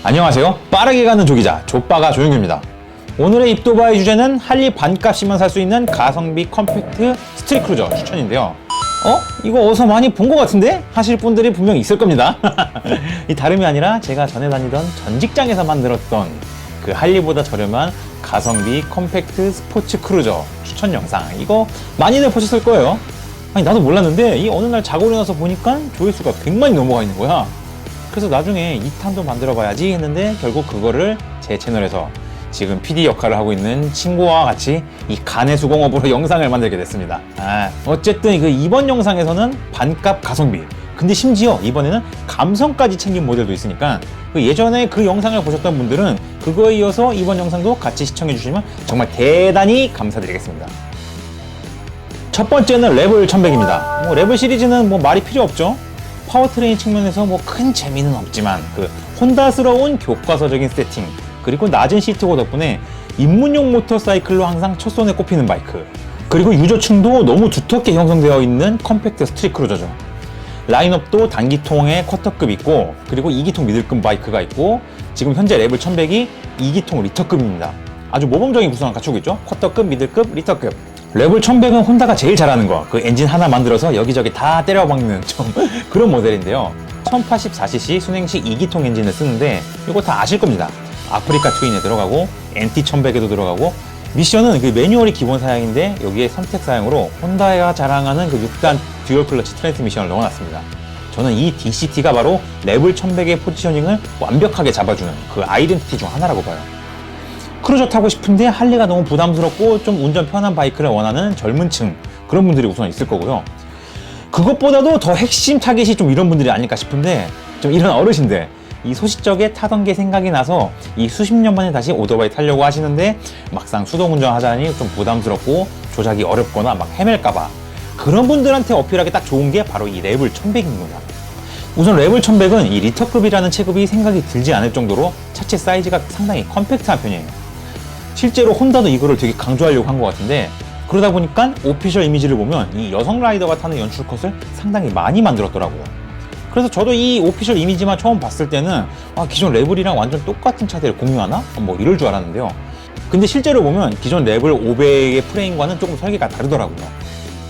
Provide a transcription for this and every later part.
안녕하세요. 빠르게 가는 조기자 조빠가 조용규입니다. 오늘의 입도바의 주제는 할리 반값이면 살 수 있는 가성비 컴팩트 스트릿 크루저 추천인데요. 이거 어디서 많이 본 것 같은데? 하실 분들이 분명히 있을 겁니다. 이 다름이 아니라 제가 전에 다니던 전 직장에서 만들었던 그 할리보다 저렴한 가성비 컴팩트 스포츠 크루저 추천 영상, 이거 많이들 보셨을 거예요. 아니, 나도 몰랐는데 이 어느 날 자고 일어나서 보니까 조회수가 100만이 넘어가 있는 거야. 그래서 나중에 2탄도 만들어 봐야지 했는데 결국 그거를 제 채널에서 지금 PD 역할을 하고 있는 친구와 같이 이 가내수공업으로 영상을 만들게 됐습니다. 어쨌든 이번 영상에서는 반값 가성비, 근데 심지어 이번에는 감성까지 챙긴 모델도 있으니까 예전에 그 영상을 보셨던 분들은 그거에 이어서 이번 영상도 같이 시청해 주시면 정말 대단히 감사드리겠습니다. 첫 번째는 레블 1100입니다. 레블 시리즈는 말이 필요 없죠. 파워트레인 측면에서 큰 재미는 없지만 그 혼다스러운 교과서적인 세팅, 그리고 낮은 시트고 덕분에 입문용 모터사이클로 항상 첫 손에 꼽히는 바이크, 그리고 유저층도 너무 두텁게 형성되어 있는 컴팩트 스트릿 크루저죠. 라인업도 단기통에 쿼터급 있고, 그리고 2기통 미들급 바이크가 있고, 지금 현재 레벨 1100이 2기통 리터급입니다. 아주 모범적인 구성을 갖추고 있죠. 쿼터급, 미들급, 리터급. 레벨 1100은 혼다가 제일 잘하는 거, 그 엔진 하나 만들어서 여기저기 다 때려박는 좀 그런 모델인데요. 1084cc 순행식 2기통 엔진을 쓰는데 이거 다 아실 겁니다. 아프리카 트윈에 들어가고 NT 1100에도 들어가고, 미션은 그 매뉴얼이 기본 사양인데 여기에 선택 사양으로 혼다가 자랑하는 그 6단 듀얼 클러치 트랜스미션을 넣어놨습니다. 저는 이 DCT가 바로 레벨 1100의 포지셔닝을 완벽하게 잡아주는 그 아이덴티티 중 하나라고 봐요. 크루저 타고 싶은데 할리가 너무 부담스럽고 좀 운전 편한 바이크를 원하는 젊은 층, 그런 분들이 우선 있을 거고요. 그것보다도 더 핵심 타겟이 좀 이런 분들이 아닐까 싶은데, 좀 이런 어르신들, 이 소시적에 타던 게 생각이 나서 이 수십 년 만에 다시 오토바이 타려고 하시는데 막상 수동 운전하자니 좀 부담스럽고 조작이 어렵거나 막 헤맬까봐, 그런 분들한테 어필하기 딱 좋은 게 바로 이 레벨 1100입니다. 우선 레벨 1100은 이 리터급이라는 체급이 생각이 들지 않을 정도로 차체 사이즈가 상당히 컴팩트한 편이에요. 실제로 혼다도 이거를 되게 강조하려고 한 것 같은데, 그러다 보니까 오피셜 이미지를 보면 이 여성 라이더가 타는 연출 컷을 상당히 많이 만들었더라고요. 그래서 저도 이 오피셜 이미지만 처음 봤을 때는 기존 레벨이랑 완전 똑같은 차들을 공유하나? 이럴 줄 알았는데요. 근데 실제로 보면 기존 레벨 500의 프레임과는 조금 설계가 다르더라고요.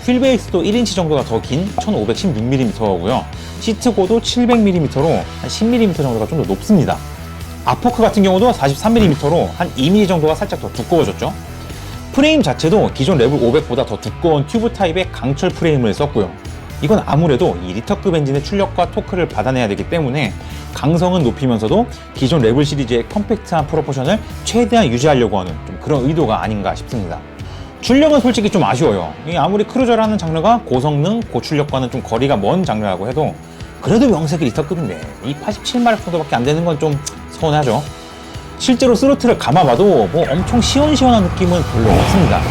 휠베이스도 1인치 정도가 더 긴 1516mm고요. 시트고도 700mm로 한 10mm 정도가 좀 더 높습니다. 앞포크 같은 경우도 43mm로 한 2mm 정도가 살짝 더 두꺼워졌죠. 프레임 자체도 기존 레벨 500보다 더 두꺼운 튜브 타입의 강철 프레임을 썼고요. 이건 아무래도 이 리터급 엔진의 출력과 토크를 받아내야 되기 때문에 강성은 높이면서도 기존 레벨 시리즈의 컴팩트한 프로포션을 최대한 유지하려고 하는 좀 그런 의도가 아닌가 싶습니다. 출력은 솔직히 좀 아쉬워요. 아무리 크루저라는 장르가 고성능, 고출력과는 좀 거리가 먼 장르라고 해도 그래도 명색이 리터급인데 이 87마력 정도밖에 안 되는 건 좀 서운하죠. 실제로 스로틀을 감아봐도 엄청 시원시원한 느낌은 별로 없습니다.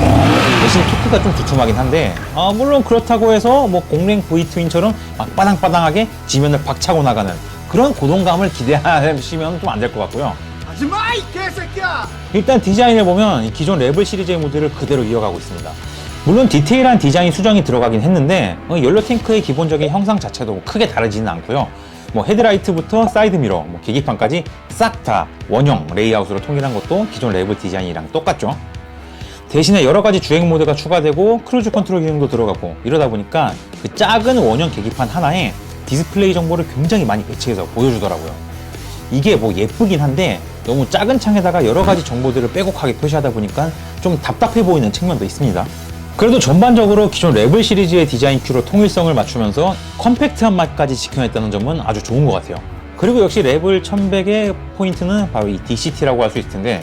대신 토크가 좀 두툼하긴 한데, 물론 그렇다고 해서 공랭 V-트윈처럼 막 빠당빠당하게 지면을 박차고 나가는 그런 고동감을 기대하시면 좀 안 될 것 같고요. 하지마 이 개새끼야! 일단 디자인을 보면 기존 레벨 시리즈의 모델을 그대로 이어가고 있습니다. 물론 디테일한 디자인 수정이 들어가긴 했는데 연료 탱크의 기본적인 형상 자체도 크게 다르지는 않고요. 헤드라이트부터 사이드미러, 계기판까지 싹 다 원형 레이아웃으로 통일한 것도 기존 레벨 디자인이랑 똑같죠. 대신에 여러 가지 주행 모드가 추가되고 크루즈 컨트롤 기능도 들어가고, 이러다 보니까 그 작은 원형 계기판 하나에 디스플레이 정보를 굉장히 많이 배치해서 보여주더라고요. 이게 예쁘긴 한데 너무 작은 창에다가 여러 가지 정보들을 빼곡하게 표시하다 보니까 좀 답답해 보이는 측면도 있습니다. 그래도 전반적으로 기존 레벨 시리즈의 디자인 큐로 통일성을 맞추면서 컴팩트한 맛까지 지켜냈다는 점은 아주 좋은 것 같아요. 그리고 역시 레벨 1100의 포인트는 바로 이 DCT라고 할 수 있을 텐데,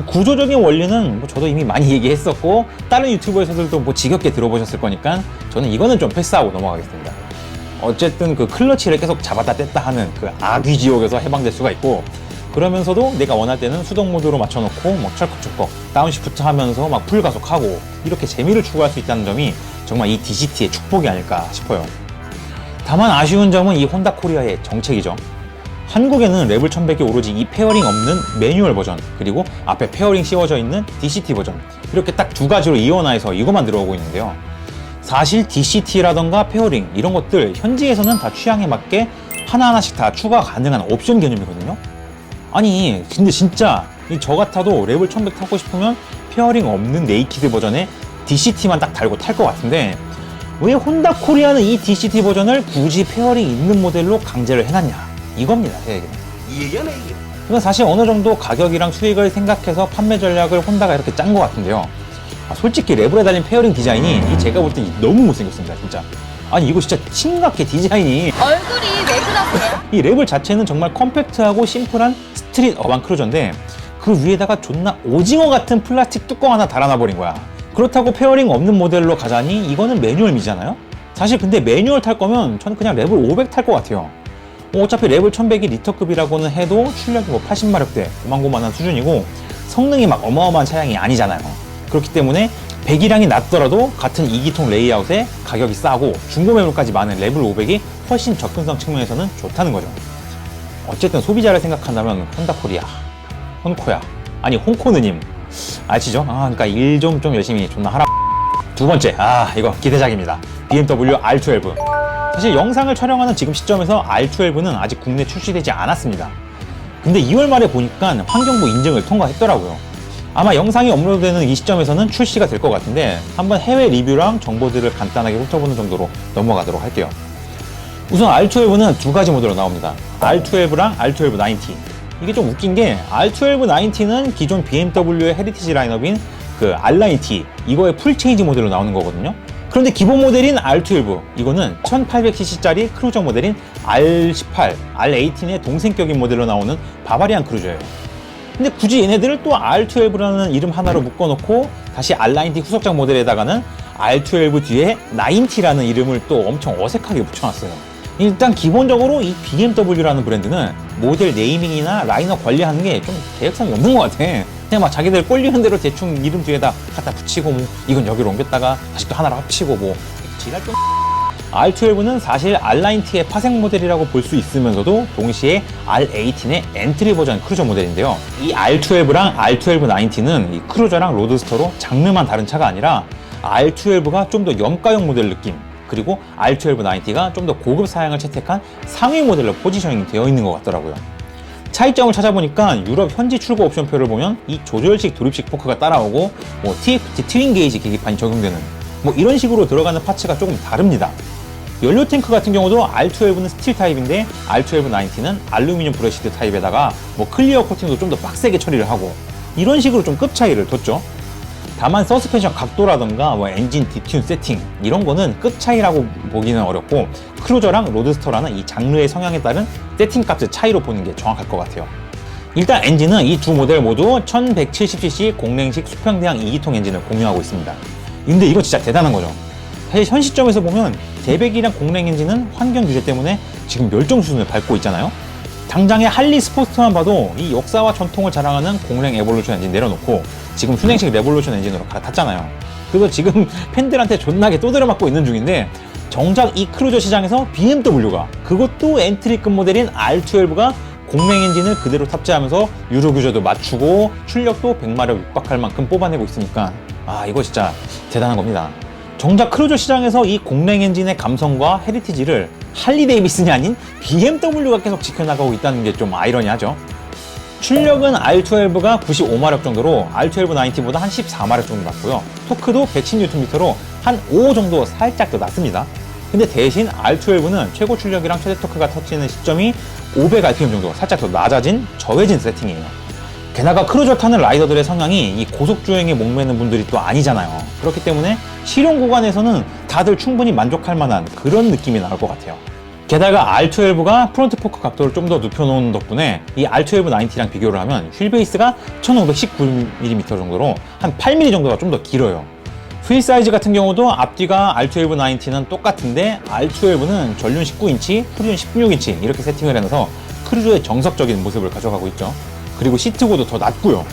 구조적인 원리는 저도 이미 많이 얘기했었고 다른 유튜버에서들도 지겹게 들어보셨을 거니까 저는 이거는 좀 패스하고 넘어가겠습니다. 어쨌든 그 클러치를 계속 잡았다 뗐다 하는 그 아귀 지옥에서 해방될 수가 있고, 그러면서도 내가 원할 때는 수동 모드로 맞춰놓고 철컥철컥 다운시프트 하면서 풀가속하고 이렇게 재미를 추구할 수 있다는 점이 정말 이 DCT의 축복이 아닐까 싶어요. 다만 아쉬운 점은 이 혼다 코리아의 정책이죠. 한국에는 레벨 1100이 오로지 이 페어링 없는 매뉴얼 버전, 그리고 앞에 페어링 씌워져 있는 DCT 버전, 이렇게 딱 두 가지로 이원화해서 이것만 들어오고 있는데요. 사실 DCT라던가 페어링 이런 것들 현지에서는 다 취향에 맞게 하나하나씩 다 추가 가능한 옵션 개념이거든요. 아니 근데 진짜 저 같아도 레벨 1100 타고 싶으면 페어링 없는 네이키드 버전에 DCT만 딱 달고 탈 것 같은데 왜 혼다 코리아는 이 DCT 버전을 굳이 페어링 있는 모델로 강제를 해놨냐 이겁니다. 제 얘기는. 이해하네 이게. 이건 사실 어느 정도 가격이랑 수익을 생각해서 판매 전략을 혼다가 이렇게 짠 것 같은데요. 솔직히 레벨에 달린 페어링 디자인이 제가 볼 때 너무 못생겼습니다. 진짜. 아니 이거 진짜 심각해 디자인이. 얼굴이 왜 그러세요? 이 레벨 자체는 정말 컴팩트하고 심플한 스트릿 어반 크루저인데 그 위에다가 존나 오징어 같은 플라스틱 뚜껑 하나 달아놔 버린 거야. 그렇다고 페어링 없는 모델로 가자니 이거는 매뉴얼 미잖아요? 사실 근데 매뉴얼 탈 거면 저는 그냥 레벨 500 탈 것 같아요. 어차피 레벨 1100이 리터급이라고는 해도 출력이 뭐 80마력대 고만고만한 수준이고 성능이 막 어마어마한 차량이 아니잖아요. 그렇기 때문에 배기량이 낮더라도 같은 2기통 레이아웃에 가격이 싸고 중고 매물까지 많은 레벨 500이 훨씬 접근성 측면에서는 좋다는 거죠. 어쨌든 소비자를 생각한다면 혼다코리아, 혼코야, 아니 홍코느님 아시죠? 그러니까 일 좀 열심히 존나 하라. 두 번째, 이거 기대작입니다. BMW R12. 사실 영상을 촬영하는 지금 시점에서 R12는 아직 국내 출시되지 않았습니다. 근데 2월 말에 보니까 환경부 인증을 통과했더라고요. 아마 영상이 업로드되는 이 시점에서는 출시가 될 것 같은데 한번 해외 리뷰랑 정보들을 간단하게 훑어보는 정도로 넘어가도록 할게요. 우선 R12는 두 가지 모델로 나옵니다. R12랑 R1290. 이게 좀 웃긴 게 R1290는 기존 BMW의 헤리티지 라인업인 그 R9T 이거의 풀체인지 모델로 나오는 거거든요. 그런데 기본 모델인 R12 이거는 1800cc짜리 크루저 모델인 R18, R18의 동생격인 모델로 나오는 바바리안 크루저예요. 근데 굳이 얘네들을 또 R12라는 이름 하나로 묶어놓고 다시 R9T 후속작 모델에다가는 R12 뒤에 90T라는 이름을 또 엄청 어색하게 붙여놨어요. 일단 기본적으로 이 BMW라는 브랜드는 모델 네이밍이나 라인업 관리하는 게 좀 계획성이 없는 것 같아. 그냥 막 자기들 꼴리는 대로 대충 이름 뒤에다 갖다 붙이고 뭐 이건 여기로 옮겼다가 다시 또 하나로 합치고 뭐 지랄 좀. R12는 사실 R9T의 파생 모델이라고 볼 수 있으면서도 동시에 R18의 엔트리 버전 크루저 모델인데요. 이 R12랑 R1290는 이 크루저랑 로드스터로 장르만 다른 차가 아니라 R12가 좀 더 염가형 모델 느낌, 그리고 R1290가 좀 더 고급 사양을 채택한 상위 모델로 포지셔닝이 되어 있는 것 같더라고요. 차이점을 찾아보니까 유럽 현지 출고 옵션표를 보면 이 조절식 조립식 포크가 따라오고 뭐 TFT 트윈 게이지 계기판이 적용되는 뭐 이런 식으로 들어가는 파츠가 조금 다릅니다. 연료 탱크 같은 경우도 R12는 스틸 타입인데 R1290는 알루미늄 브러시드 타입에다가 뭐 클리어 코팅도 좀 더 빡세게 처리를 하고 이런 식으로 좀 급 차이를 뒀죠. 다만 서스펜션 각도라던가 뭐 엔진 디튠 세팅 이런 거는 급 차이라고 보기는 어렵고 크루저랑 로드스터라는 이 장르의 성향에 따른 세팅 값의 차이로 보는 게 정확할 것 같아요. 일단 엔진은 이 두 모델 모두 1170cc 공랭식 수평대항 2기통 엔진을 공유하고 있습니다. 근데 이거 진짜 대단한 거죠. 사실 현 시점에서 보면 대배기량 공랭 엔진은 환경 규제 때문에 지금 멸종 수준을 밟고 있잖아요. 당장의 할리 스포츠만 봐도 이 역사와 전통을 자랑하는 공랭 에볼루션 엔진 내려놓고 지금 순행식 레볼루션 엔진으로 갈아탔잖아요. 그래서 지금 팬들한테 존나게 또들어 맞고 있는 중인데 정작 이 크루저 시장에서 BMW가 그것도 엔트리급 모델인 R12가 공랭 엔진을 그대로 탑재하면서 유로 규제도 맞추고 출력도 100마력 육박할 만큼 뽑아내고 있으니까 이거 진짜 대단한 겁니다. 정작 크루저 시장에서 이 공랭 엔진의 감성과 헤리티지를 할리 데이비슨이 아닌 BMW가 계속 지켜나가고 있다는 게 좀 아이러니하죠. 출력은 R12가 95마력 정도로 R1290보다 한 14마력 정도 낮고요. 토크도 110Nm로 한 5 정도 살짝 더 낮습니다. 근데 대신 R12는 최고 출력이랑 최대 토크가 터치는 시점이 500rpm 정도 살짝 더 낮아진 저해진 세팅이에요. 게다가 크루저 타는 라이더들의 성향이 이 고속주행에 목매는 분들이 또 아니잖아요. 그렇기 때문에 실용 구간에서는 다들 충분히 만족할 만한 그런 느낌이 나올 것 같아요. 게다가 R12가 프론트 포크 각도를 좀 더 눕혀놓은 덕분에 이 R1290랑 비교를 하면 휠베이스가 1519mm 정도로 한 8mm 정도가 좀 더 길어요. 휠 사이즈 같은 경우도 앞뒤가 R1290는 똑같은데 R12는 전륜 19인치, 후륜 16인치 이렇게 세팅을 해놔서 크루저의 정석적인 모습을 가져가고 있죠. 그리고 시트고도 더 낮고요.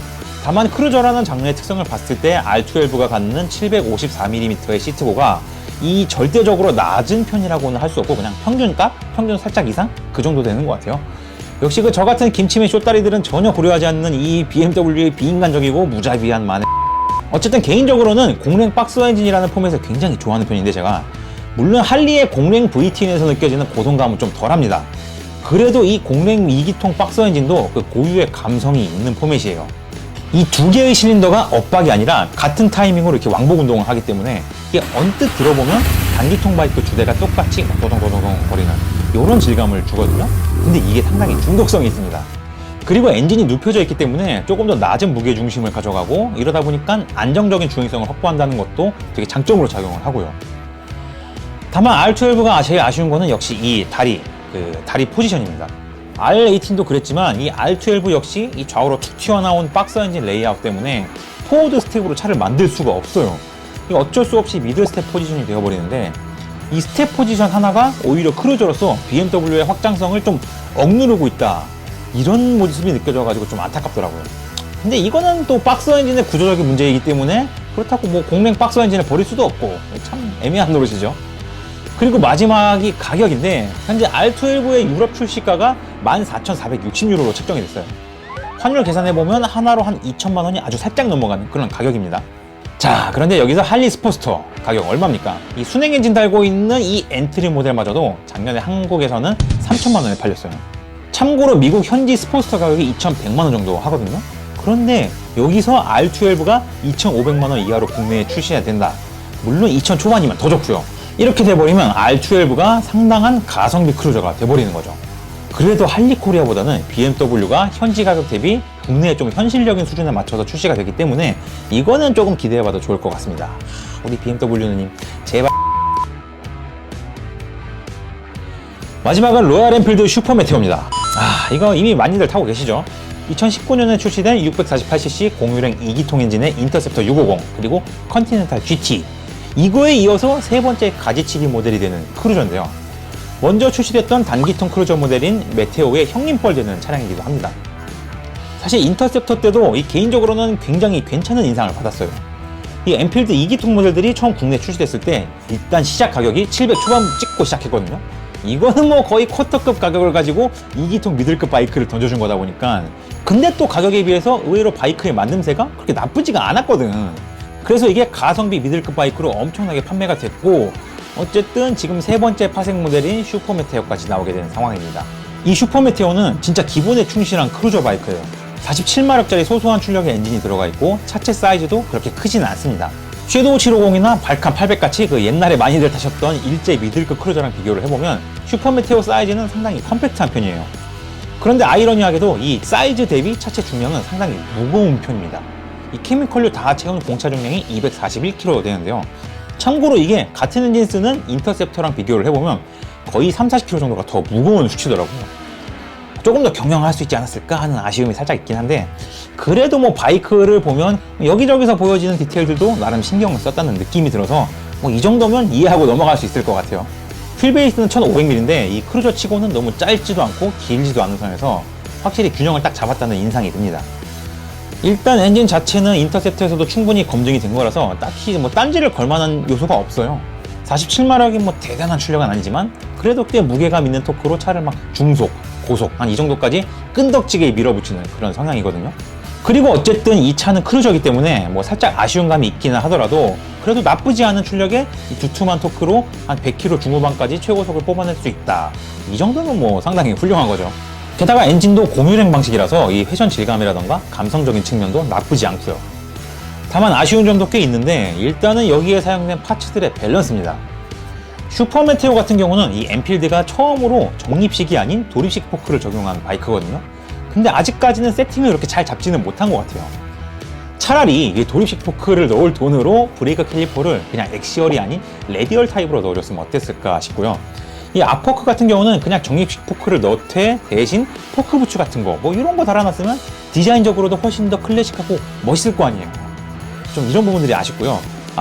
다만 크루저라는 장르의 특성을 봤을 때 R12가 갖는 754mm의 시트고가 이 절대적으로 낮은 편이라고는 할 수 없고 그냥 평균값? 평균 살짝 이상? 그 정도 되는 것 같아요. 역시 저 같은 김치맨 쇼다리들은 전혀 고려하지 않는 이 BMW의 비인간적이고 무자비한 만의 어쨌든 개인적으로는 공랭 박스 엔진이라는 포맷을 굉장히 좋아하는 편인데 제가 물론 할리의 공랭 VTN에서 느껴지는 고동감은 좀 덜합니다. 그래도 이 공랭 2기통 박스 엔진도 그 고유의 감성이 있는 포맷이에요. 이 두 개의 실린더가 엇박이 아니라 같은 타이밍으로 이렇게 왕복 운동을 하기 때문에 이게 언뜻 들어보면 단기통 바이크 두 대가 똑같이 도동도동 거리는 이런 질감을 주거든요. 근데 이게 상당히 중독성이 있습니다. 그리고 엔진이 눕혀져 있기 때문에 조금 더 낮은 무게 중심을 가져가고 이러다 보니까 안정적인 주행성을 확보한다는 것도 되게 장점으로 작용을 하고요. 다만 R12가 제일 아쉬운 거는 역시 이 다리 포지션입니다. R18도 그랬지만 이 R12 역시 이 좌우로 툭 튀어나온 박스 엔진 레이아웃 때문에 포워드 스텝으로 차를 만들 수가 없어요. 이게 어쩔 수 없이 미들 스텝 포지션이 되어버리는데 이 스텝 포지션 하나가 오히려 크루저로서 BMW의 확장성을 좀 억누르고 있다, 이런 모습이 느껴져가지고 좀 안타깝더라고요. 근데 이거는 또 박스 엔진의 구조적인 문제이기 때문에 그렇다고 뭐 공랭 박스 엔진을 버릴 수도 없고 참 애매한 노릇이죠. 그리고 마지막이 가격인데 현재 R12의 유럽 출시가가 14,460유로로 책정이 됐어요. 환율 계산해보면 하나로 한 2천만 원이 아주 살짝 넘어가는 그런 가격입니다. 자, 그런데 여기서 할리 스포스터 가격 얼마입니까? 이 순행 엔진 달고 있는 이 엔트리 모델마저도 작년에 한국에서는 3천만 원에 팔렸어요. 참고로 미국 현지 스포스터 가격이 2,100만 원 정도 하거든요. 그런데 여기서 R12가 2,500만 원 이하로 국내에 출시해야 된다. 물론 2,000 초반이면 더 좋고요. 이렇게 돼버리면 R12가 상당한 가성비 크루저가 돼버리는 거죠. 그래도 할리코리아보다는 BMW가 현지 가격 대비 국내에 좀 현실적인 수준에 맞춰서 출시가 되기 때문에 이거는 조금 기대해봐도 좋을 것 같습니다. 우리 BMW님 제발. 마지막은 로얄 엔필드 슈퍼 메테오입니다. 이거 이미 많이들 타고 계시죠? 2019년에 출시된 648cc 공유랭 2기통 엔진의 인터셉터 650 그리고 컨티넨탈 GT, 이거에 이어서 세 번째 가지치기 모델이 되는 크루저인데요. 먼저 출시됐던 단기통 크루저 모델인 메테오의 형님뻘 되는 차량이기도 합니다. 사실 인터셉터 때도 개인적으로는 굉장히 괜찮은 인상을 받았어요. 이 엔필드 2기통 모델들이 처음 국내 출시됐을 때 일단 시작 가격이 700 초반 찍고 시작했거든요. 이거는 뭐 거의 쿼터급 가격을 가지고 2기통 미들급 바이크를 던져준 거다 보니까, 근데 또 가격에 비해서 의외로 바이크의 만듦새가 그렇게 나쁘지가 않았거든. 그래서 이게 가성비 미들급 바이크로 엄청나게 판매가 됐고, 어쨌든 지금 세 번째 파생 모델인 슈퍼 메테오까지 나오게 된 상황입니다. 이 슈퍼 메테오는 진짜 기본에 충실한 크루저 바이크예요. 47마력짜리 소소한 출력의 엔진이 들어가 있고 차체 사이즈도 그렇게 크지는 않습니다. 섀도우 750이나 발칸 800 같이 그 옛날에 많이들 타셨던 일제 미들급 크루저랑 비교를 해보면 슈퍼 메테오 사이즈는 상당히 컴팩트한 편이에요. 그런데 아이러니하게도 이 사이즈 대비 차체 중량은 상당히 무거운 편입니다. 이 케미컬류 다 채운 공차 중량이 241kg 되는데요. 참고로 이게 같은 엔진 쓰는 인터셉터랑 비교를 해보면 거의 30-40kg 정도가 더 무거운 수치더라고요. 조금 더 경영할 수 있지 않았을까 하는 아쉬움이 살짝 있긴 한데, 그래도 뭐 바이크를 보면 여기저기서 보여지는 디테일들도 나름 신경을 썼다는 느낌이 들어서 뭐 이 정도면 이해하고 넘어갈 수 있을 것 같아요. 휠베이스는 1500mm인데 이 크루저 치고는 너무 짧지도 않고 길지도 않은 선에서 확실히 균형을 딱 잡았다는 인상이 듭니다. 일단 엔진 자체는 인터셉터에서도 충분히 검증이 된 거라서 딱히 뭐 딴지를 걸 만한 요소가 없어요. 47마력이 뭐 대단한 출력은 아니지만 그래도 꽤 무게감 있는 토크로 차를 막 중속, 고속 한 이 정도까지 끈덕지게 밀어붙이는 그런 성향이거든요. 그리고 어쨌든 이 차는 크루저이기 때문에 뭐 살짝 아쉬운 감이 있기는 하더라도 그래도 나쁘지 않은 출력에 이 두툼한 토크로 한 100km 중후반까지 최고속을 뽑아낼 수 있다. 이 정도면 뭐 상당히 훌륭한 거죠. 게다가 엔진도 공유랭 방식이라서 이 회전 질감이라던가 감성적인 측면도 나쁘지 않고요. 다만 아쉬운 점도 꽤 있는데 일단은 여기에 사용된 파츠들의 밸런스입니다. 슈퍼 메테오 같은 경우는 이 엔필드가 처음으로 정립식이 아닌 도립식 포크를 적용한 바이크거든요. 근데 아직까지는 세팅을 이렇게 잘 잡지는 못한 것 같아요. 차라리 이 도립식 포크를 넣을 돈으로 브레이크 캘리퍼를 그냥 엑시얼이 아닌 레디얼 타입으로 넣어줬으면 어땠을까 싶고요. 이 앞포크 같은 경우는 그냥 정립식 포크를 넣되 대신 포크 부츠 같은 거 뭐 이런 거 달아놨으면 디자인적으로도 훨씬 더 클래식하고 멋있을 거 아니에요. 좀 이런 부분들이 아쉽고요.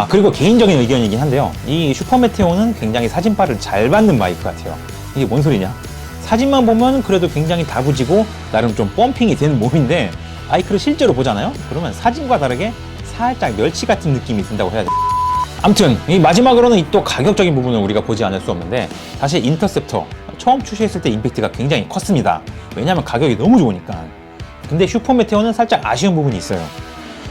그리고 개인적인 의견이긴 한데요. 이 슈퍼 메테오는 굉장히 사진빨을 잘 받는 바이크 같아요. 이게 뭔 소리냐? 사진만 보면 그래도 굉장히 다부지고 나름 좀 펌핑이 되는 몸인데 바이크를 실제로 보잖아요? 그러면 사진과 다르게 살짝 멸치 같은 느낌이 든다고 해야 돼요. 아무튼 이 마지막으로는 이 또 가격적인 부분을 우리가 보지 않을 수 없는데, 사실 인터셉터 처음 출시했을 때 임팩트가 굉장히 컸습니다. 왜냐하면 가격이 너무 좋으니까. 근데 슈퍼 메테오는 살짝 아쉬운 부분이 있어요.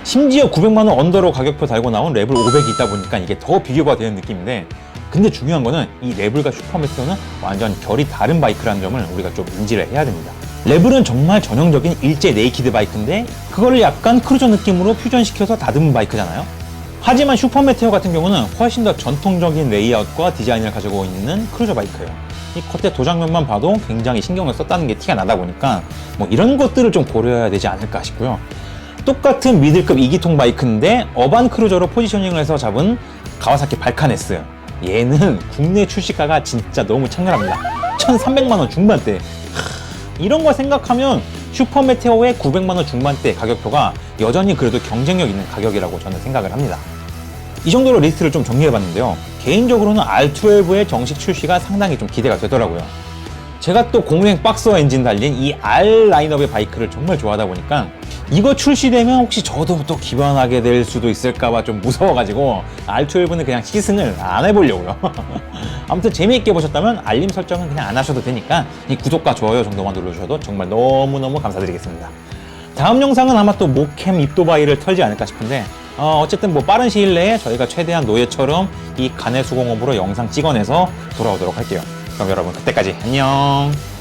심지어 900만원 언더로 가격표 달고 나온 레벨 500이 있다 보니까 이게 더 비교가 되는 느낌인데, 근데 중요한 거는 이 레블과 슈퍼메테오는 완전 결이 다른 바이크라는 점을 우리가 좀 인지를 해야 됩니다. 레블은 정말 전형적인 일제 네이키드 바이크인데 그거를 약간 크루저 느낌으로 퓨전시켜서 다듬은 바이크잖아요. 하지만 슈퍼메테오 같은 경우는 훨씬 더 전통적인 레이아웃과 디자인을 가지고 있는 크루저 바이크예요. 이 겉에 도장면만 봐도 굉장히 신경을 썼다는 게 티가 나다 보니까 뭐 이런 것들을 좀 고려해야 되지 않을까 싶고요. 똑같은 미들급 2기통 바이크인데 어반 크루저로 포지셔닝을 해서 잡은 가와사키 발칸 S. 얘는 국내 출시가가 진짜 너무 창렬합니다. 1,300만원 중반대. 이런 거 생각하면 슈퍼메테오의 900만원 중반대 가격표가 여전히 그래도 경쟁력 있는 가격이라고 저는 생각을 합니다. 이 정도로 리스트를 좀 정리해봤는데요. 개인적으로는 R12의 정식 출시가 상당히 좀 기대가 되더라고요. 제가 또 공랭 박스와 엔진 달린 이 R 라인업의 바이크를 정말 좋아하다 보니까 이거 출시되면 혹시 저도 또 기반하게 될 수도 있을까봐 좀 무서워가지고 R12는 그냥 시승을 안 해보려고요. 아무튼 재미있게 보셨다면 알림 설정은 그냥 안 하셔도 되니까 이 구독과 좋아요 정도만 눌러주셔도 정말 너무너무 감사드리겠습니다. 다음 영상은 아마 또 모캠 입도바이를 털지 않을까 싶은데 어쨌든 뭐 빠른 시일 내에 저희가 최대한 노예처럼 이 간의 수공업으로 영상 찍어내서 돌아오도록 할게요. 그럼 여러분 그때까지 안녕.